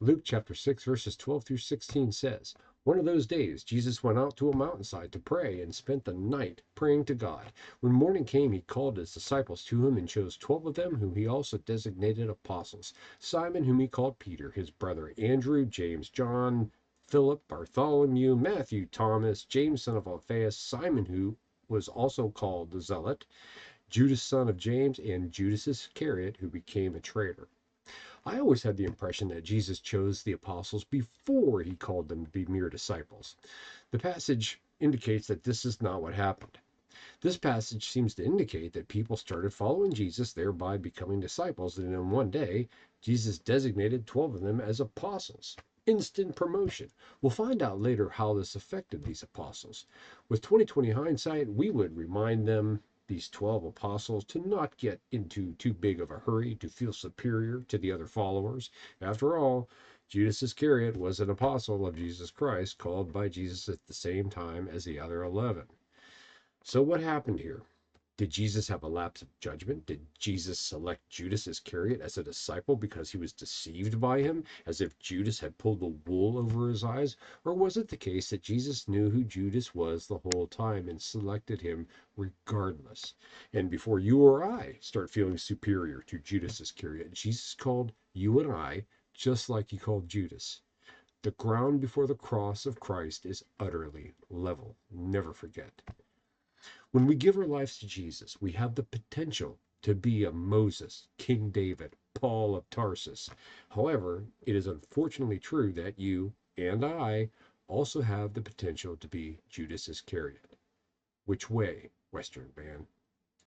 Luke chapter 6, verses 12 through 16 says, "One of those days Jesus went out to a mountainside to pray and spent the night praying to God. When morning came, he called his disciples to him and chose 12 of them, whom he also designated apostles: Simon, whom he called Peter, his brother Andrew, James, John, Philip, Bartholomew, Matthew, Thomas, James, son of Alphaeus, Simon, who was also called the Zealot, Judas, son of James, and Judas Iscariot, who became a traitor." I always had the impression that Jesus chose the apostles before he called them to be mere disciples. The passage indicates that this is not what happened. This passage seems to indicate that people started following Jesus, thereby becoming disciples, and in one day, Jesus designated 12 of them as apostles. Instant promotion. We'll find out later how this affected these apostles. With 2020 hindsight, we would remind them, these 12 apostles, to not get into too big of a hurry to feel superior to the other followers. After all, Judas Iscariot was an apostle of Jesus Christ, called by Jesus at the same time as the other 11. So what happened here? Did Jesus have a lapse of judgment? Did Jesus select Judas Iscariot as a disciple because he was deceived by him, as if Judas had pulled the wool over his eyes? Or was it the case that Jesus knew who Judas was the whole time and selected him regardless? And before you or I start feeling superior to Judas Iscariot, Jesus called you and I just like he called Judas. The ground before the cross of Christ is utterly level. Never forget. When we give our lives to Jesus, we have the potential to be a Moses, King David, Paul of Tarsus. However, it is unfortunately true that you and I also have the potential to be Judas Iscariot. Which way, Western man?